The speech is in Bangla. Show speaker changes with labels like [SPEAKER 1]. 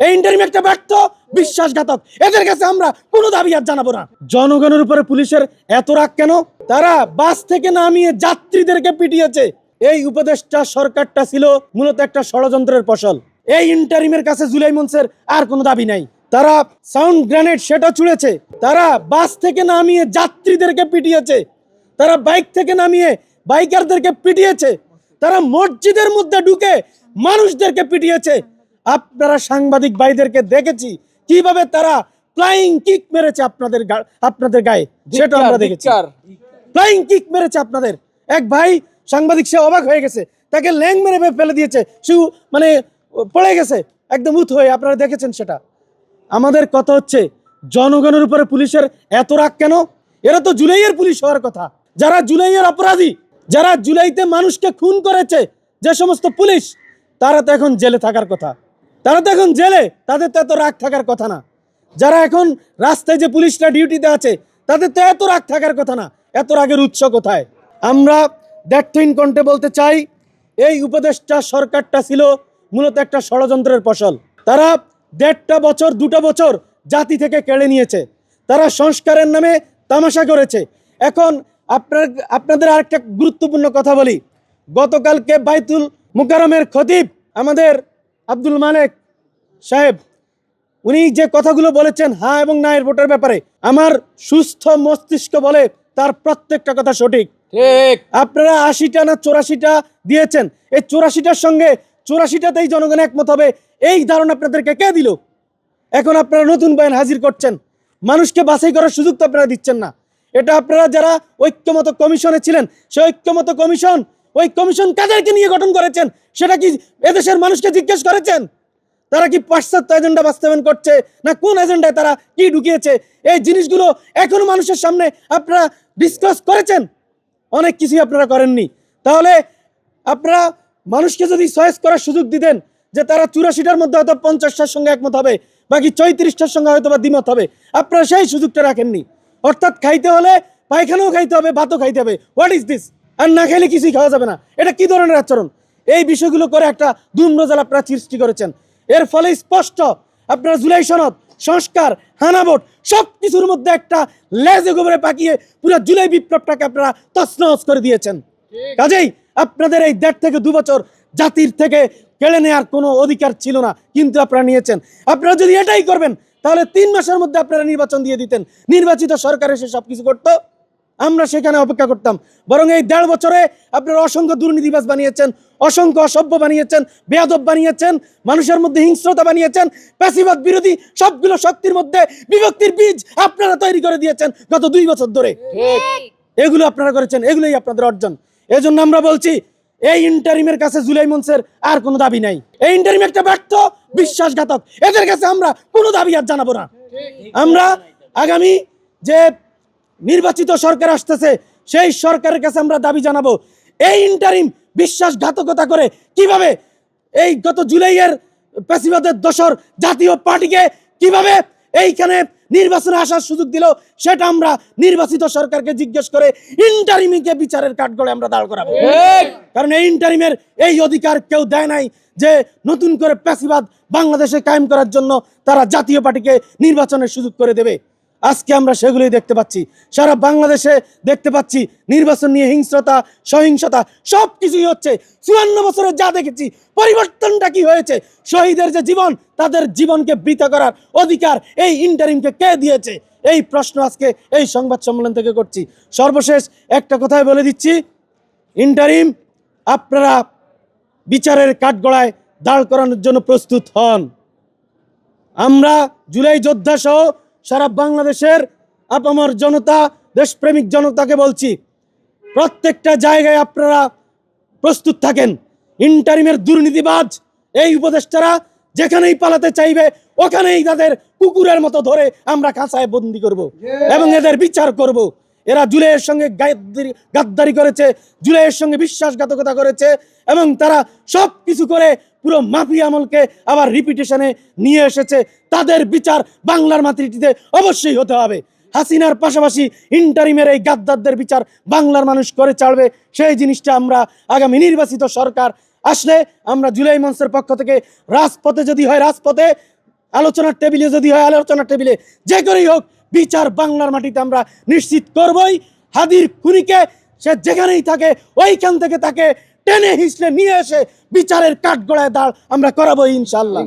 [SPEAKER 1] এই ইন্টারিম একটা ব্যর্থ, বিশ্বাসঘাতক। এদের কাছে আমরা কোনো দাবি আর জানাবো না। জনগণের উপরে পুলিশের এত রাগ কেন? তারা বাস থেকে নামিয়ে যাত্রীদেরকে পিটিয়েছে। এই উপদেষ্টা সরকারটা ছিল মূলত একটা ষড়যন্ত্রের ফসল। এই ইন্টারিমের কাছে জুলাই মঞ্চের আর কোনো দাবি নাই। তারা সাউন্ড গ্রেনেড সেটা ছুঁড়েছে, তারা বাস থেকে নামিয়ে যাত্রীদেরকে পিটিয়েছে, তারা বাইক থেকে নামিয়ে বাইকারদেরকে পিটিয়েছে, তারা মসজিদের মধ্যে ঢুকে মানুষদেরকে পিটিয়েছে। আপনারা সাংবাদিক ভাইদেরকে দেখেছি কিভাবে তারা ফ্লাইং কিক মেরেছে আপনাদের গায়ে, সেটা আমরা দেখেছি। ফ্লাইং কিক মেরেছে আপনাদের। এক ভাই সাংবাদিক, সে অবাক হয়ে গেছে, তাকে ল্যাং মেরে ফেলে দিয়েছে, সে মানে পড়ে গেছে একদম উত হয়ে। আপনারা দেখেছেন সেটা। আমাদের কথা হচ্ছে জনগণের উপরে পুলিশের এত রাগ কেন? এরা তো জুলাইয়ের পুলিশ হওয়ার কথা। যারা জুলাইয়ের অপরাধী, যারা জুলাইতে মানুষকে খুন করেছে, যে সমস্ত পুলিশ, তারা তো এখন জেলে থাকার কথা। তারা তো এখন জেলে, তাদের তো এত রাগ থাকার কথা না। যারা এখন রাস্তায় যে পুলিশরা ডিউটিতে আছে, তাদের তো এত রাগ থাকার কথা না। এত রাগের উৎস কোথায়? আমরা দ্যাটহীন কণ্ঠে বলতে চাই, এই উপদেষ্টা সরকারটা ছিল মূলত একটা ষড়যন্ত্রের ফসল। তারা 1.5 বছর 2 বছর জাতি থেকে কেড়ে নিয়েছে। তারা সংস্কারের নামে তামাশা করেছে। এখন আপনাদের আরেকটা গুরুত্বপূর্ণ কথা বলি। গতকালকে বাইতুল মুকাররমের খতিব আমাদের আব্দুল মালেক সাহেব, উনি যে কথাগুলো বলেছেন হ্যাঁ এবং না এর ভোটের ব্যাপারে, আমার সুস্থ মস্তিষ্ক বলে তার প্রত্যেকটা কথা সঠিক। আপনারা 80টা না 84টা দিয়েছেন, এই 84টার সঙ্গে 84টাতেই জনগণ একমত হবে, এই ধারণা আপনাদেরকে কে দিল? এখন আপনারা নতুন বয়ান হাজির করছেন, মানুষকে বাছাই করার সুযোগ তো আপনারা দিচ্ছেন না। এটা আপনারা যারা ঐক্যমত কমিশনে ছিলেন, সেই ঐক্যমত কমিশন, ওই কমিশন কাদেরকে নিয়ে গঠন করেছেন সেটা কি এদেশের মানুষকে জিজ্ঞেস করেছেন? তারা কি পাশ্চাত্য এজেন্ডা বাস্তবায়ন করছে, না কোন এজেন্ডায় তারা কি ঢুকিয়েছে? এই জিনিসগুলো এখনো মানুষের সামনে আপনারা ডিসকাস করেছেন? অনেক কিছুই আপনারা করেননি। তাহলে আপনারা মানুষকে যদি চয়েস করার সুযোগ দিতেন, যে তারা 84টার মধ্যে হয়তো 50টার সঙ্গে একমত হবে, বাকি 34টার সঙ্গে হয়তো বা দ্বিমত হবে, আপনারা সেই সুযোগটা রাখেননি। অর্থাৎ খাইতে হলে পায়খানাও খাইতে হবে, ভাতও খাইতে হবে। What is this? আর না খাইলে কিছুই খাওয়া যাবে না, এটা কি ধরনের আচরণ? এই বিষয়গুলো করে একটা দুম্রজাল আপনারা সৃষ্টি করেছেন। এর ফলে স্পষ্ট আপনারা জুলাই সনদ, সংস্কার, হানা ভোট সব কিছুর মধ্যে একটা লেজে গোবরে পাকিয়ে পুরো জুলাই বিপ্লবটাকে আপনারা তছনছ করে দিয়েছেন। কাজেই আপনাদের এই 1.5 থেকে 2 বছর জাতির থেকে কেড়ে নেওয়ার কোনো অধিকার ছিল না, কিন্তু আপনারা নিয়েছেন। আপনারা যদি এটাই করবেন, তাহলে 3 মাসের মধ্যে আপনারা নির্বাচন দিয়ে দিতেন, নির্বাচিত সরকার এসে সবকিছু করতো, আমরা সেখানে অপেক্ষা করতাম। বরং এই 1.5 বছরে আপনারা অসংখ্য দুর্নীতিবাজ বানিয়েছেন, অসংখ্য অসভ্য বানিয়েছেন, বেয়াদব বানিয়েছেন, মানুষের মধ্যে হিংস্রতা বানিয়েছেন, প্যাসিবাদ বিরোধী সবগুলো শক্তির মধ্যে বিভক্তির বীজ আপনারা তৈরি করে দিয়েছেন গত 2 বছর ধরে। এগুলো আপনারা করেছেন, এগুলোই আপনাদের অর্জন। এজন্য আমরা বলছি, এই ইন্টারিমের কাছে জুলাই মঞ্চের আর কোনো দাবি নাই। এই ইন্টারিম একটা ব্যর্থ, বিশ্বাসঘাতক। এদের কাছে আমরা কোনো দাবি আর জানাবো না। আমরা আগামী যে নির্বাচিত সরকার আসতেছে, সেই সরকারের কাছে আমরা দাবি জানাবো, এই ইন্টারিম বিশ্বাসঘাতকতা করে কিভাবে এই গত জুলাইয়ের প্যাসিবাদের দোসর জাতীয় পার্টিকে কিভাবে এইখানে নির্বাচনে আসার সুযোগ দিল, সেটা আমরা নির্বাচিত সরকারকে জিজ্ঞেস করে ইন্টারিমকে বিচারের কাঠগড়ে আমরা দাঁড় করাবো। কারণ এই ইন্টারিমের এই অধিকার কেউ দেয় নাই যে নতুন করে প্যাসিবাদ বাংলাদেশে কায়েম করার জন্য তারা জাতীয় পার্টিকে নির্বাচনের সুযোগ করে দেবে। আজকে আমরা সেগুলোই দেখতে পাচ্ছি, সারা বাংলাদেশে দেখতে পাচ্ছি নির্বাচন নিয়ে হিংস্রতা, সহিংসতা সব কিছুই হচ্ছে। 54 বছরে যা দেখেছি, পরিবর্তনটা কি হয়েছে? শহীদের যে জীবন, তাদের জীবনকে বৃথা করার অধিকার এই ইন্টারিমকে কে দিয়েছে? এই প্রশ্ন আজকে এই সংবাদ সম্মেলন থেকে করছি। সর্বশেষ একটা কথাই বলে দিচ্ছি, ইন্টারিম আপনারা বিচারের কাঠগড়ায় দাঁড় করানোর জন্য প্রস্তুত হন। আমরা জুলাই যোদ্ধা সহ সারা বাংলাদেশের আপামর জনতা, দেশপ্রেমিক জনতাকে বলছি, প্রত্যেকটা জায়গায় আপনারা প্রস্তুত থাকেন। ইন্টারিমের দুর্নীতিবাজ এই উপদেষ্টারা যেখানেই পালাতে চাইবে, ওখানেই তাদের কুকুরের মতো ধরে আমরা কাঁচায় বন্দি করব এবং এদের বিচার করব। এরা জুলাইয়ের সঙ্গে গাদ্দারি করেছে, জুলাইয়ের সঙ্গে বিশ্বাসঘাতকতা করেছে এবং তারা সব কিছু করে পুরো মাফিয়া আমলকে আবার রিপিটেশনে নিয়ে এসেছে। তাদের বিচার বাংলার মাটিতে অবশ্যই হতে হবে। হাসিনার পাশাপাশি ইন্টারিমের এই গাদ্দারদের বিচার বাংলার মানুষ করে ছাড়বে। সেই জিনিসটা আমরা আগামী নির্বাচিত সরকার আসলে আমরা জুলাই মঞ্চের পক্ষ থেকে রাজপথে, যদি হয় রাজপথে, আলোচনার টেবিলে যদি হয়, আলোচনার টেবিলে যে করেই হোক বিচার বাংলার মাটিতে আমরা নিশ্চিত করবই। হাদির খুনিকে সে যেখানেই থাকে ওইখান থেকে তাকে টেনে হিঁচড়ে নিয়ে এসে বিচারের কাঠগড়ায় দাঁড় আমরা করাবো ইনশাআল্লাহ।